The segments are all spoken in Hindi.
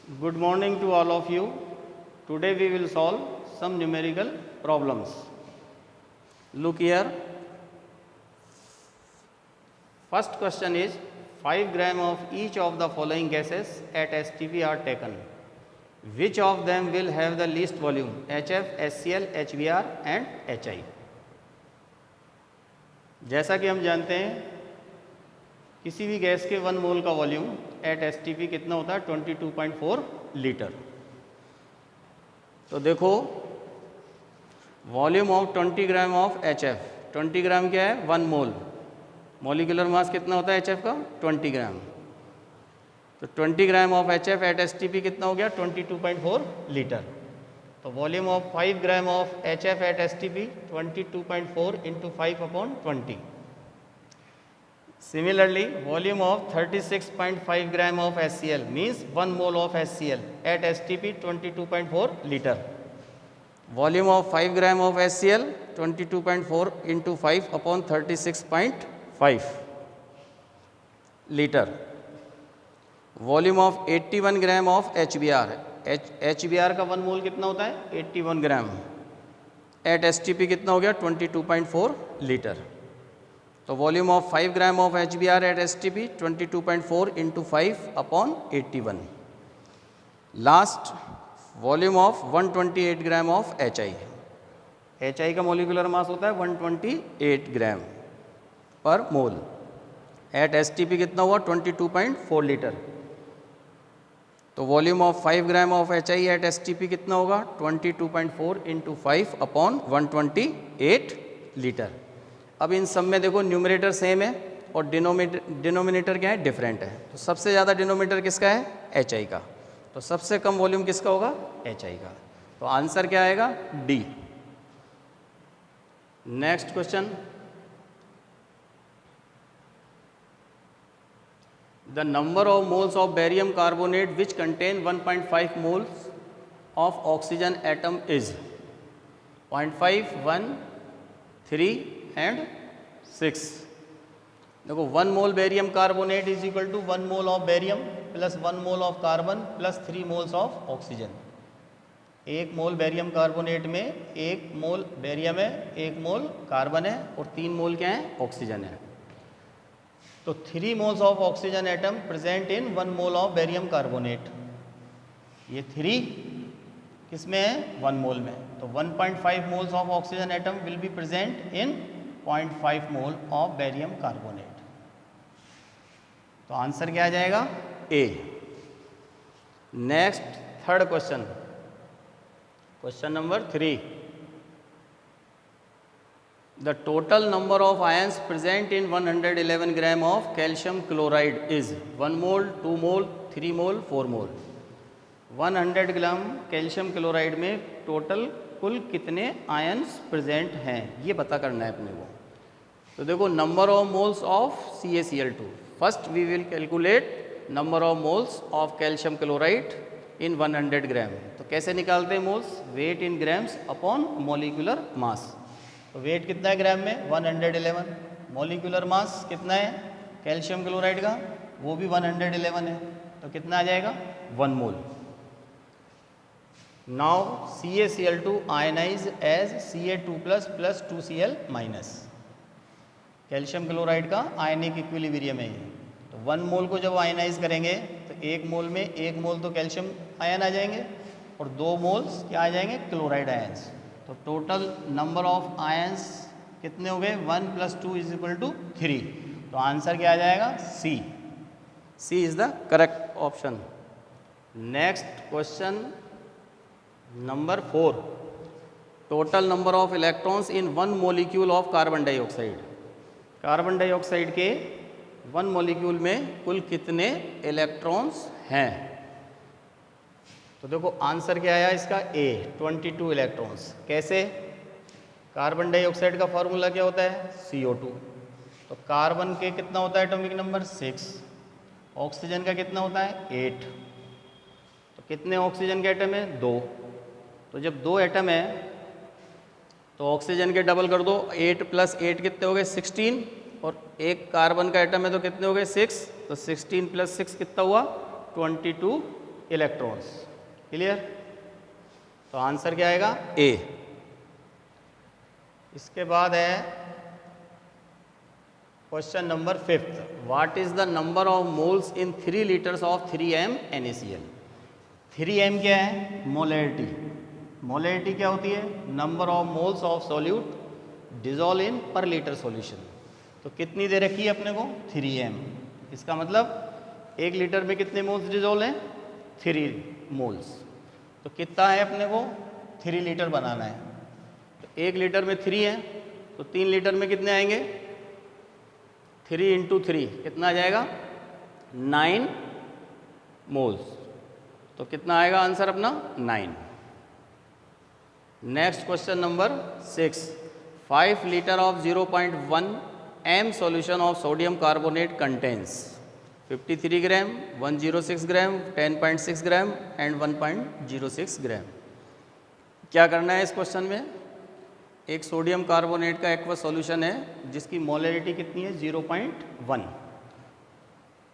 Good morning to all of you. Today we will solve some numerical problems. Look here. First question is 5 gram of each of the following gases at STP are taken. Which of them will have the least volume? HF, HCl, HBr and HI. जैसा कि हम जानते हैं किसी भी गैस के 1 मोल का वॉल्यूम एट एसटीपी कितना होता है 22.4 लीटर। तो देखो volume of 20 gram of HF, 20 ग्राम क्या है 1 मोल, मॉलिक्यूलर मास कितना होता है HF का 20 ग्राम। तो 20 gram of HF at STP कितना हो गया 22.4 लीटर। तो volume of 5 gram of HF at STP 22.4 into 5/20। Similarly, volume of 36.5 gram of HCl means 1 mole of HCl at STP 22.4 liter. Volume of 5 gram of HCl 22.4 into 5/36.5 liter. Volume of 81 gram of HBr. HBr का 1 मोल कितना होता है 81 ग्राम। एट STP कितना हो गया 22.4 लीटर। तो volume of 5 gram of HBr at STP 22.4 into 5/81। Last volume of 128 gram of HI। HI का मोलिकुलर मास होता है 128 ग्राम पर मोल। एट STP कितना हुआ 22.4 लीटर। तो volume of 5 gram of HI at STP कितना होगा 22.4 इंटू 5/128 लीटर। अब इन सब में देखो न्यूमरेटर सेम है और डिनोमिनेटर क्या है डिफरेंट है। तो सबसे ज़्यादा डिनोमिनेटर किसका है HI का। तो सबसे कम वॉल्यूम किसका होगा HI का। तो आंसर क्या आएगा D. Next question, the number of moles of barium carbonate which contain 1.5 moles of oxygen atom is 0.5, 1, 3 and 6। देखो 1 mole barium carbonate is equal to 1 mole of barium plus 1 mole of carbon plus 3 moles of oxygen. 1 mole barium carbonate में 1 मोल बेरियम है, 1 मोल कार्बन है और 3 मोल क्या है ऑक्सीजन है। तो 3 moles of oxygen atom present in 1 mole of barium carbonate. ये 3 किसमें है 1 मोल में। तो 1.5 moles of oxygen atom will be present in 0.5 mole of barium carbonate. तो आंसर क्या आ जाएगा A. Next third question, question number 3, the total number of ions present in 111 gram of calcium chloride is 1 mole, 2 mole, 3 mole, 4 mole. 100 gram calcium chloride में टोटल कुल कितने आयंस प्रेजेंट हैं ये पता करना है अपने को। तो देखो number of moles of CaCl2। First we will calculate number of moles of calcium chloride in 100 gram. तो कैसे निकालते हैं moles, weight in grams upon molecular mass. तो वेट कितना है ग्राम में 111, मॉलिक्यूलर मास कितना है कैल्शियम क्लोराइड का वो भी 111 है। तो कितना आ जाएगा 1 मोल। Now CaCl2 ionize as Ca2+ plus 2Cl minus। Calcium chloride का आयनिक इक्विलिब्रियम है ये। तो 1 मोल को जब आयनाइज करेंगे तो 1 मोल में 1 मोल तो कैल्शियम आयन आ जाएंगे और 2 मोल्स क्या आ जाएंगे क्लोराइड आयंस। तो टोटल नंबर ऑफ आयंस कितने हो गए 1 + 2 = 3। तो आंसर क्या आ जाएगा C. C is the correct option. Next question number 4, total number of electrons in 1 molecule of carbon dioxide. Carbon dioxide के 1 मोलिक्यूल में कुल कितने इलेक्ट्रॉन्स हैं। तो देखो आंसर क्या आया इसका ए 22 इलेक्ट्रॉन्स। कैसे, कार्बन डाइऑक्साइड का फॉर्मूला क्या होता है CO2। तो कार्बन के कितना होता है एटॉमिक नंबर 6, ऑक्सीजन का कितना होता है 8। तो कितने ऑक्सीजन के एटम है 2। तो जब 2 एटम है तो ऑक्सीजन के डबल कर दो, 8 + 8 कितने हो गए 16 और एक कार्बन का एटम है तो कितने हो गए 6। तो 16 + 6 कितना हुआ 22 इलेक्ट्रॉन्स। क्लियर? तो आंसर क्या आएगा? ए। इसके बाद है question number 5th, what is the number of moles in 3 litres of 3m NaCl। 3m क्या है? मोलैरिटी। मोलैरिटी क्या होती है? Number of moles of solute dissolve in पर लीटर सॉल्यूशन। तो कितनी दे रखी है अपने को? 3m। इसका मतलब 1 लीटर में कितने मोल्स डिजोल्व हैं? 3 मोल्स। तो कितना है अपने को? 3 लीटर बनाना है। तो 1 लीटर में 3 है, तो 3 लीटर में कितने आएंगे? 3 इंटू 3 कितना आ जाएगा? 9 मोल्स। तो कितना आएगा आंसर अपना? 9। Next question number 6, 5 litre of 0.1 m solution of sodium carbonate contains 53 gram, 106 gram, 10.6 gram and 1.06 ग्राम। क्या करना है इस क्वेश्चन में? एक सोडियम कार्बोनेट का एक्वा सॉल्यूशन है जिसकी मोलैरिटी कितनी है? 0.1।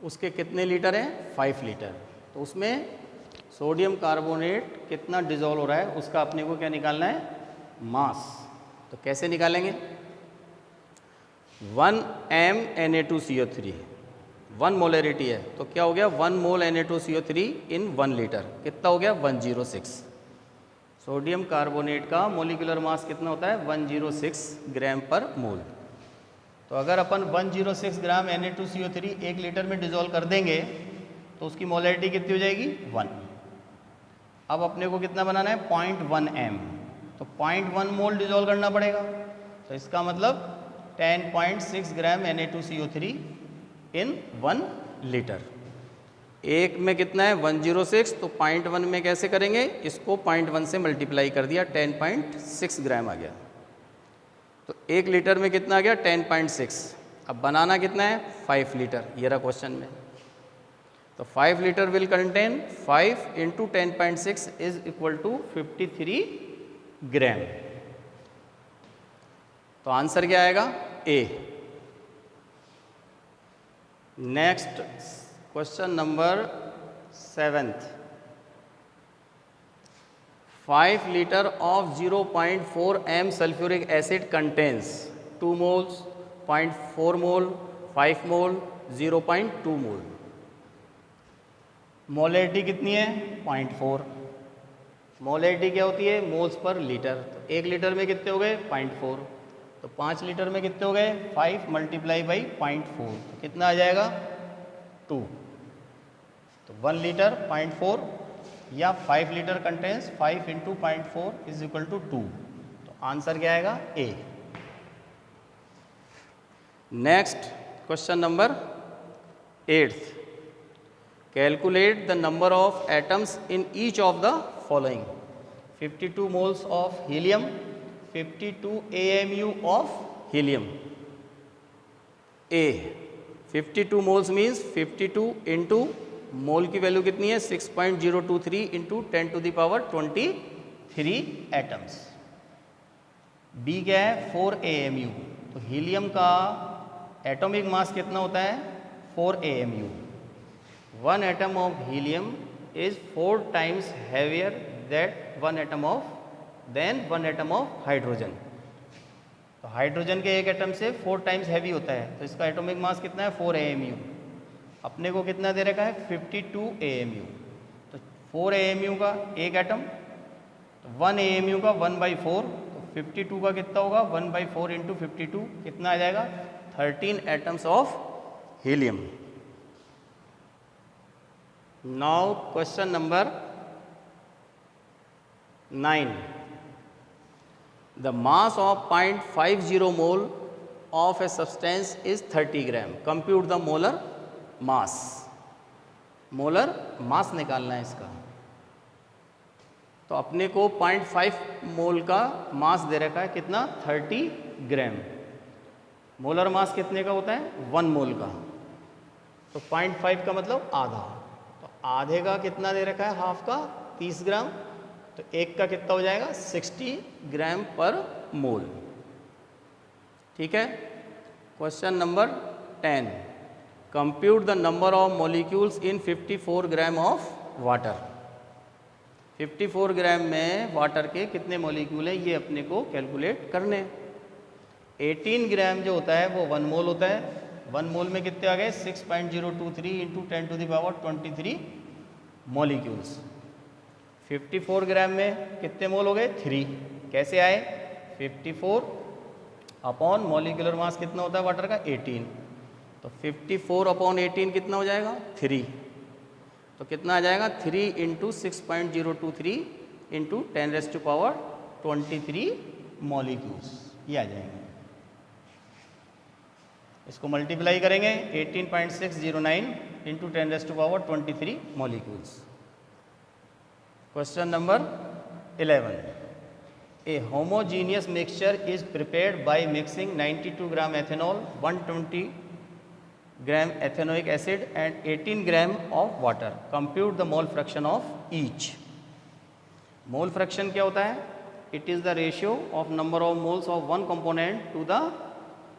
उसके कितने लीटर हैं? 5 लीटर। तो उसमें सोडियम कार्बोनेट कितना डिजोल्व हो रहा है उसका अपने को क्या निकालना है? मास। तो कैसे निकालेंगे? 1 m Na2CO3, 1 मोलैरिटी है, तो क्या हो गया? 1 मोल Na2CO3 इन 1 लीटर। कितना हो गया? 106। सोडियम कार्बोनेट का मोलिकुलर मास कितना होता है? 106 ग्राम पर मोल। तो अगर अपन 106 ग्राम Na2CO3 1 लीटर में डिजोल्व कर देंगे तो उसकी मोलैरिटी कितनी हो जाएगी? 1। अब अपने को कितना बनाना है? 0.1 m। तो 0.1 मोल डिजोल्व करना पड़ेगा। तो इसका मतलब 10.6 ग्राम Na2CO3 इन 1 लीटर। एक में कितना है? 106। तो 0.1 में कैसे करेंगे? इसको 0.1 से मल्टीप्लाई कर दिया, 10.6 ग्राम आ गया। तो 1 लीटर में कितना आ गया? 10.6। अब बनाना कितना है? 5 लीटर। ये रहा क्वेश्चन में। तो 5 litre will contain 5 into 10.6 is equal to 53 gram. तो आंसर क्या आएगा? A. Next question number 7th, 5 litre of 0.4 m sulphuric acid contains 2 moles, 0.4 mole, 5 mole, 0.2 mole. Molarity कितनी है? 0.4। मोलैरिटी क्या होती है? Moles per litre. तो 1 लीटर में कितने हो गए? 0.4। तो 5 लीटर में कितने हो गए? 5 मल्टीप्लाई बाई 0.4। तो कितना आ जाएगा? 2। तो 1 लीटर 0.4 या 5 litre contains 5 into 0.4 is equal to 2। तो आंसर क्या आएगा? A. Next question number 8th, calculate the number of atoms in each of the following. 52 moles of helium, 52 AMU of helium. A 52 moles means 52 into mole की वैल्यू कितनी है? 6.023 into 10 to the power 23 atoms. B क्या है? 4 AMU। तो हीलियम का एटॉमिक मास कितना होता है? 4 AMU। 1 atom of helium is 4 times heavier that 1 atom of then 1 atom of hydrogen. तो हाइड्रोजन के एक एटम से 4 टाइम्स हैवी होता है। तो इसका एटॉमिक मास कितना है? 4 AMU। अपने को कितना दे रखा है? 52 AMU। तो 4 AMU का एक एटम, तो 1 AMU का 1/4। तो 52 का कितना होगा? 1/4 इंटू 52 कितना आ जाएगा? 13 atoms of helium. Now question number 9, the mass of 0.50 mole of a substance is 30 gram. Compute the molar mass. Molar mass निकालना है इसका। तो अपने को 0.5 मोल का मास दे रखा है, कितना? 30 ग्राम। मोलर मास कितने का होता है? 1 मोल का। तो 0.5 का मतलब आधा। तो आधे का कितना दे रखा है? हाफ का 30 ग्राम। तो एक का कितना हो जाएगा? 60 ग्राम पर मोल। ठीक है। Question number 10, compute the number of molecules in 54 gram of water. 54 ग्राम में वाटर के कितने मॉलिक्यूल हैं ये अपने को कैलकुलेट करने। 18 ग्राम जो होता है वो 1 मोल होता है। 1 मोल में कितने आ गए 6.023 इंटू 10⁻23 मॉलिक्यूल्स। 54 ग्राम में कितने मोल हो गए 3। कैसे आए 54 अपॉन मॉलिक्यूलर मास कितना होता है वाटर का 18, तो 54 अपॉन 18 कितना हो जाएगा 3, तो कितना आ जाएगा 3 इंटू 6.023 इंटू 10⁻23 मॉलिक्यूल्स, ये आ जाएंगे। इसको मल्टीप्लाई करेंगे 18.609 into 10⁻23 molecules. Question number 11, a homogeneous mixture is prepared by mixing 92 gram ethanol, 120 gram ethanoic acid and 18 gram of water. Compute the mole fraction of each. Mole fraction क्या होता है? It is the ratio of number of moles of one component to the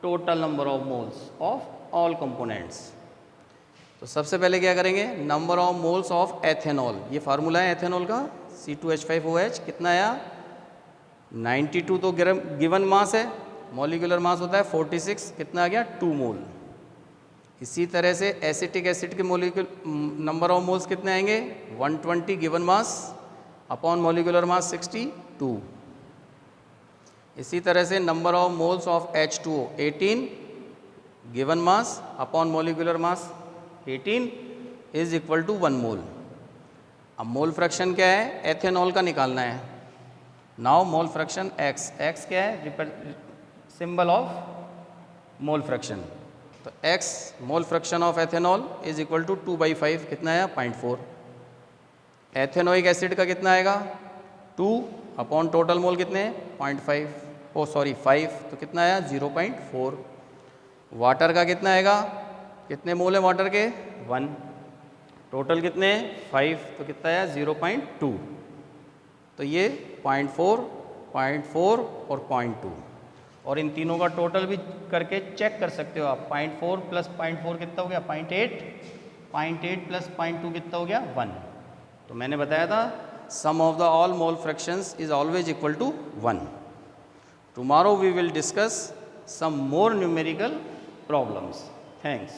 total number of moles of all components. तो सबसे पहले क्या करेंगे, number of moles of ethanol, ये फार्मूला है एथेनॉल का, C2H5OH कितना आया 92, तो गिवन मास है, मॉलिक्यूलर मास होता है 46, कितना आ गया 2 मोल। इसी तरह से एसिटिक एसिड के मॉलिक्यूल नंबर ऑफ मोल्स कितने आएंगे 120 given mass upon molecular mass 62। इसी तरह से number of moles of H2O 18 given mass upon molecular mass 18 is equal to 1 mole. अब मोल फ्रैक्शन क्या है, एथेनॉल का निकालना है। Now mole fraction X, X क्या है सिंबल ऑफ मोल फ्रैक्शन, तो X mole fraction of ethanol is equal to 2/5, कितना आया 0.4। एथेनोइक एसिड का कितना आएगा 2 अपॉन टोटल मोल कितने 0.5 5, तो कितना आया 0.4। वाटर का कितना आएगा, कितने मोल है वाटर के 1, टोटल कितने 5, तो कितना आया 0.2। तो ये 0.4 0.4 और 0.2, और इन तीनों का टोटल भी करके चेक कर सकते हो आप। 0.4 प्लस 0.4 कितना हो गया 0.8, 0.8 प्लस 0.2 कितना हो गया 1। तो मैंने बताया था sum of the all mole fractions is always equal to 1। Tomorrow we will discuss some more numerical problems. Thanks.